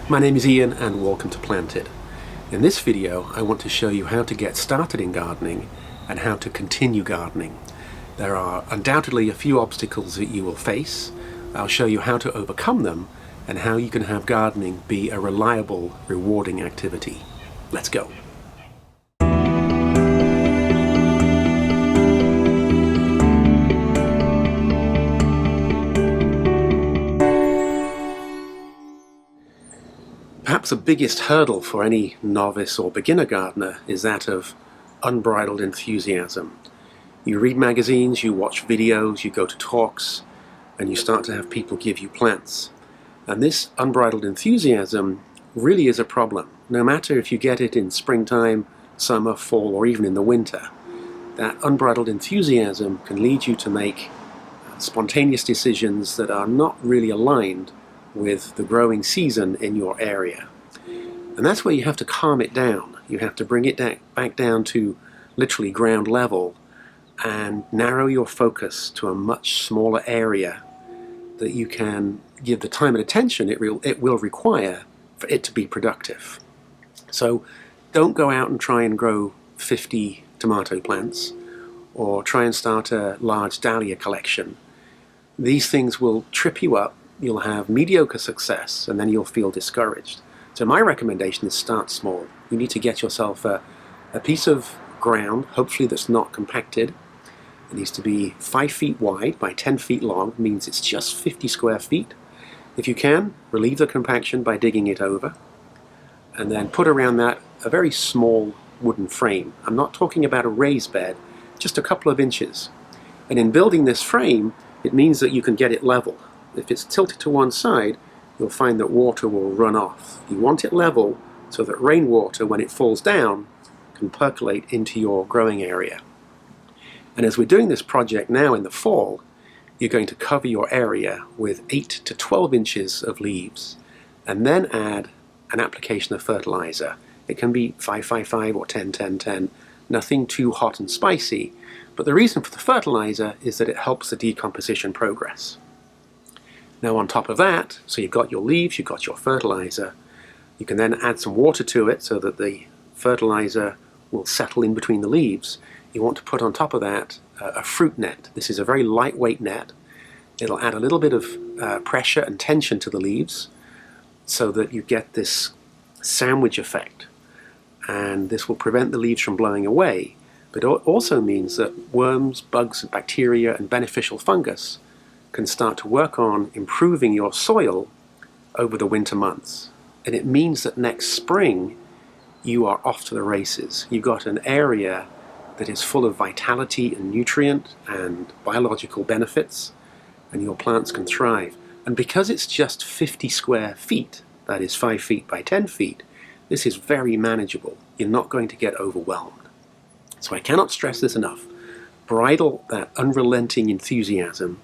My name is Ian and welcome to Planted. In this video I want to show you how to get started in gardening and how to continue gardening. There are undoubtedly a few obstacles that you will face. I'll show you how to overcome them and how you can have gardening be a reliable, rewarding activity. Let's go. Perhaps the biggest hurdle for any novice or beginner gardener is that of unbridled enthusiasm. You read magazines, you watch videos, you go to talks, and you start to have people give you plants. And this unbridled enthusiasm really is a problem, no matter if you get it in springtime, summer, fall, or even in the winter. That unbridled enthusiasm can lead you to make spontaneous decisions that are not really aligned with the growing season in your area. And that's where you have to calm it down. You have to bring it back down to literally ground level and narrow your focus to a much smaller area that you can give the time and attention it will require for it to be productive. So don't go out and try and grow 50 tomato plants or try and start a large dahlia collection. These things will trip you up. You'll have mediocre success and then you'll feel discouraged. So my recommendation is start small. You need to get yourself a piece of ground, hopefully that's not compacted. It needs to be 5 feet wide by 10 feet long, means it's just 50 square feet. If you can, relieve the compaction by digging it over and then put around that a very small wooden frame. I'm not talking about a raised bed, just a couple of inches. And in building this frame, it means that you can get it level. If it's tilted to one side, you'll find that water will run off. You want it level so that rainwater, when it falls down, can percolate into your growing area. And as we're doing this project now in the fall, you're going to cover your area with 8 to 12 inches of leaves and then add an application of fertilizer. It can be 5-5-5 or 10-10-10, nothing too hot and spicy, but the reason for the fertilizer is that it helps the decomposition progress. Now on top of that, so you've got your leaves, you've got your fertilizer, you can then add some water to it so that the fertilizer will settle in between the leaves. You want to put on top of that a fruit net. This is a very lightweight net. It'll add a little bit of pressure and tension to the leaves so that you get this sandwich effect. And this will prevent the leaves from blowing away, but it also means that worms, bugs, bacteria, and beneficial fungus can start to work on improving your soil over the winter months. And it means that next spring you are off to the races. You've got an area that is full of vitality and nutrient and biological benefits, and your plants can thrive. And because it's just 50 square feet, that is 5 feet by 10 feet, this is very manageable. You're not going to get overwhelmed. So I cannot stress this enough. Bridle that unrelenting enthusiasm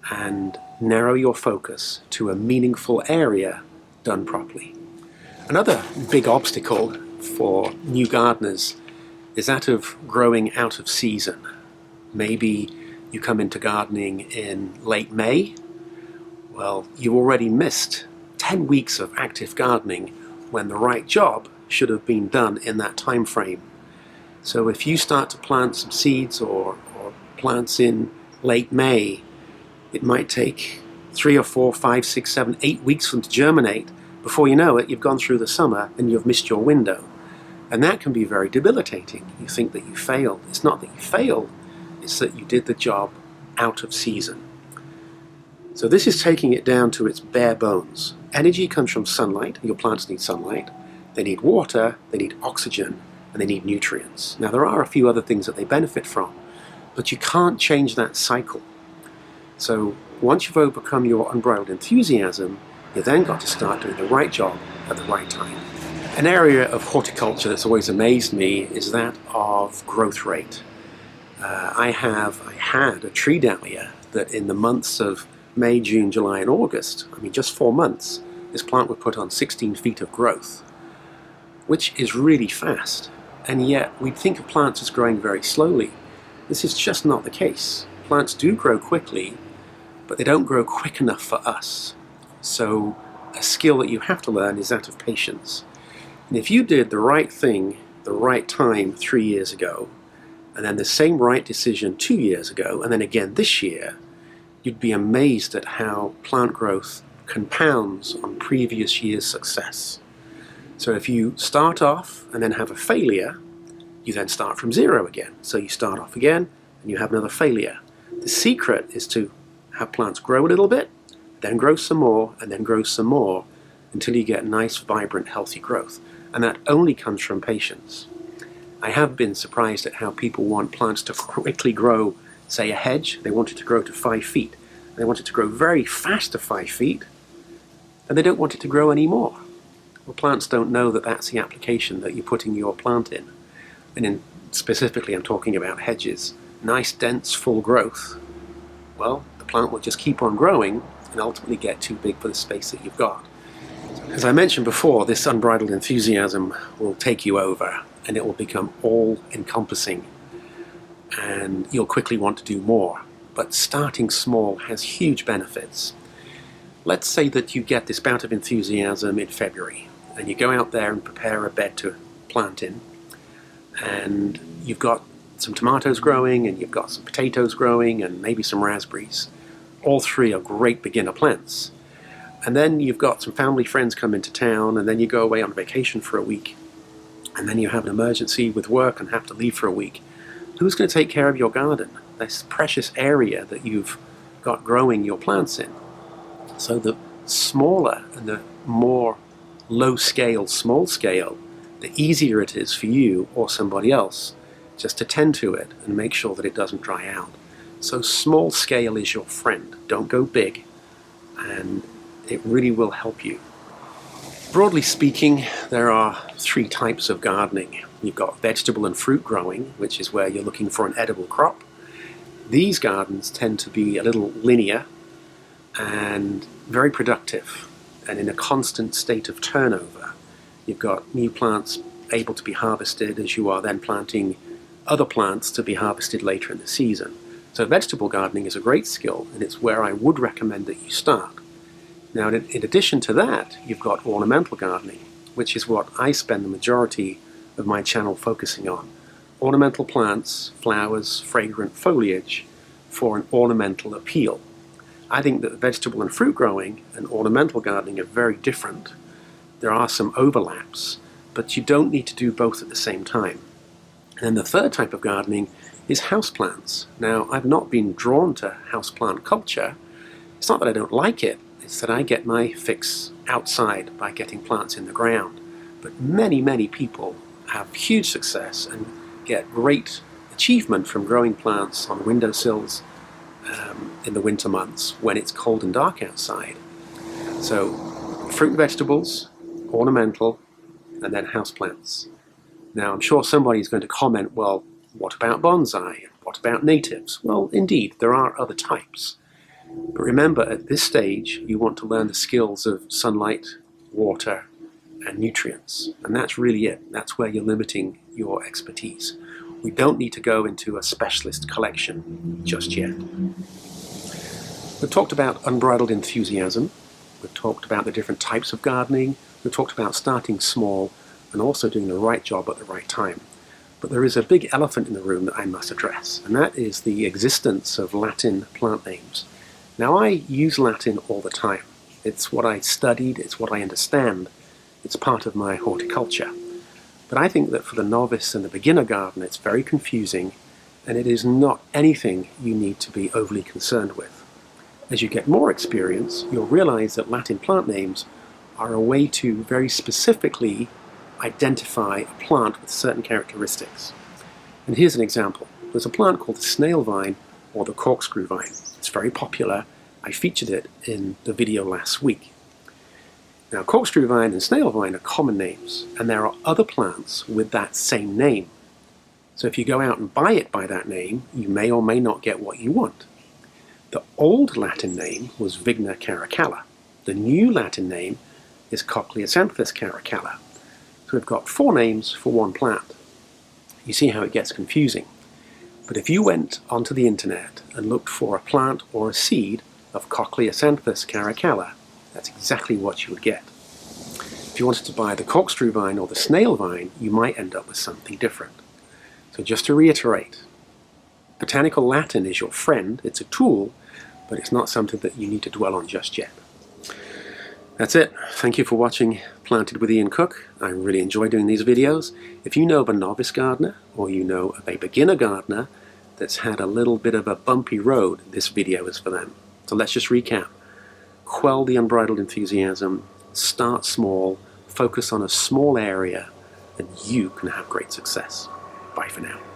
and narrow your focus to a meaningful area done properly. Another big obstacle for new gardeners is that of growing out of season. Maybe you come into gardening in late May. Well, you already missed 10 weeks of active gardening when the right job should have been done in that time frame. So if you start to plant some seeds or plants in late May, it might take 3 or 4, 5, 6, 7, 8 weeks for them to germinate. Before you know it, you've gone through the summer and you've missed your window. And that can be very debilitating. You think that you failed. It's not that you failed, it's that you did the job out of season. So this is taking it down to its bare bones. Energy comes from sunlight. Your plants need sunlight. They need water, they need oxygen, and they need nutrients. Now there are a few other things that they benefit from, but you can't change that cycle. So once you've overcome your unbridled enthusiasm, you've then got to start doing the right job at the right time. An area of horticulture that's always amazed me is that of growth rate. I had a tree dahlia that in the months of May, June, July and August, I mean just 4 months, this plant would put on 16 feet of growth, which is really fast. And yet we'd think of plants as growing very slowly. This is just not the case. Plants do grow quickly, but they don't grow quick enough for us. So a skill that you have to learn is that of patience. And if you did the right thing the right time 3 years ago, and then the same right decision 2 years ago, and then again this year, you'd be amazed at how plant growth compounds on previous year's success. So if you start off and then have a failure, you then start from zero again. So you start off again and you have another failure. The secret is to have plants grow a little bit, then grow some more, and then grow some more until you get nice, vibrant, healthy growth. And that only comes from patience. I have been surprised at how people want plants to quickly grow, say a hedge. They want it to grow to 5 feet. They want it to grow very fast to 5 feet, and they don't want it to grow any more. Well, plants don't know that that's the application that you're putting your plant in. And specifically, I'm talking about hedges. Nice, dense, full growth. Well, the plant will just keep on growing and ultimately get too big for the space that you've got. As I mentioned before, this unbridled enthusiasm will take you over, and it will become all-encompassing, and you'll quickly want to do more. But starting small has huge benefits. Let's say that you get this bout of enthusiasm in February, and you go out there and prepare a bed to plant in, and you've got some tomatoes growing, and you've got some potatoes growing, and maybe some raspberries. All three are great beginner plants. And then you've got some family friends come into town, and then you go away on vacation for a week, and then you have an emergency with work and have to leave for a week. Who's going to take care of your garden? This precious area that you've got growing your plants in. So the smaller and the more low scale, small scale, the easier it is for you or somebody else just to tend to it and make sure that it doesn't dry out. So small scale is your friend. Don't go big, and it really will help you. Broadly speaking, there are 3 types of gardening. You've got vegetable and fruit growing, which is where you're looking for an edible crop. These gardens tend to be a little linear and very productive and in a constant state of turnover. You've got new plants able to be harvested as you are then planting other plants to be harvested later in the season. So vegetable gardening is a great skill, and it's where I would recommend that you start. Now, in addition to that, you've got ornamental gardening, which is what I spend the majority of my channel focusing on. Ornamental plants, flowers, fragrant foliage for an ornamental appeal. I think that vegetable and fruit growing and ornamental gardening are very different. There are some overlaps, but you don't need to do both at the same time. And then the third type of gardening is houseplants. Now, I've not been drawn to houseplant culture. It's not that I don't like it, it's that I get my fix outside by getting plants in the ground. But many, many people have huge success and get great achievement from growing plants on windowsills in the winter months when it's cold and dark outside. So fruit and vegetables, ornamental, and then houseplants. Now, I'm sure somebody's going to comment, well, what about bonsai? What about natives? Well, indeed, there are other types. But remember, at this stage, you want to learn the skills of sunlight, water, and nutrients. And that's really it. That's where you're limiting your expertise. We don't need to go into a specialist collection just yet. We've talked about unbridled enthusiasm. We've talked about the different types of gardening. We've talked about starting small and also doing the right job at the right time. But there is a big elephant in the room that I must address, and that is the existence of Latin plant names. Now, I use Latin all the time. It's what I studied, it's what I understand, it's part of my horticulture. But I think that for the novice and the beginner gardener, it's very confusing, and it is not anything you need to be overly concerned with. As you get more experience, you'll realize that Latin plant names are a way to very specifically identify a plant with certain characteristics. And here's an example. There's a plant called the snail vine or the corkscrew vine. It's very popular. I featured it in the video last week. Now, corkscrew vine and snail vine are common names, and there are other plants with that same name. So if you go out and buy it by that name, you may or may not get what you want. The old Latin name was Vigna caracalla. The new Latin name is Cochleosanthus caracalla. So we've got 4 names for one plant. You see how it gets confusing. But if you went onto the internet and looked for a plant or a seed of Cochleosanthus caracalla, That's exactly what you would get. If you wanted to buy the corkscrew vine or the snail vine, you might end up with something different. So just to reiterate, botanical Latin is your friend, it's a tool, but it's not something that you need to dwell on just yet. That's it. Thank you for watching Planted with Ian Cooke. I really enjoy doing these videos. If you know of a novice gardener, or you know of a beginner gardener that's had a little bit of a bumpy road, this video is for them. So let's just recap. Quell the unbridled enthusiasm, start small, focus on a small area, and you can have great success. Bye for now.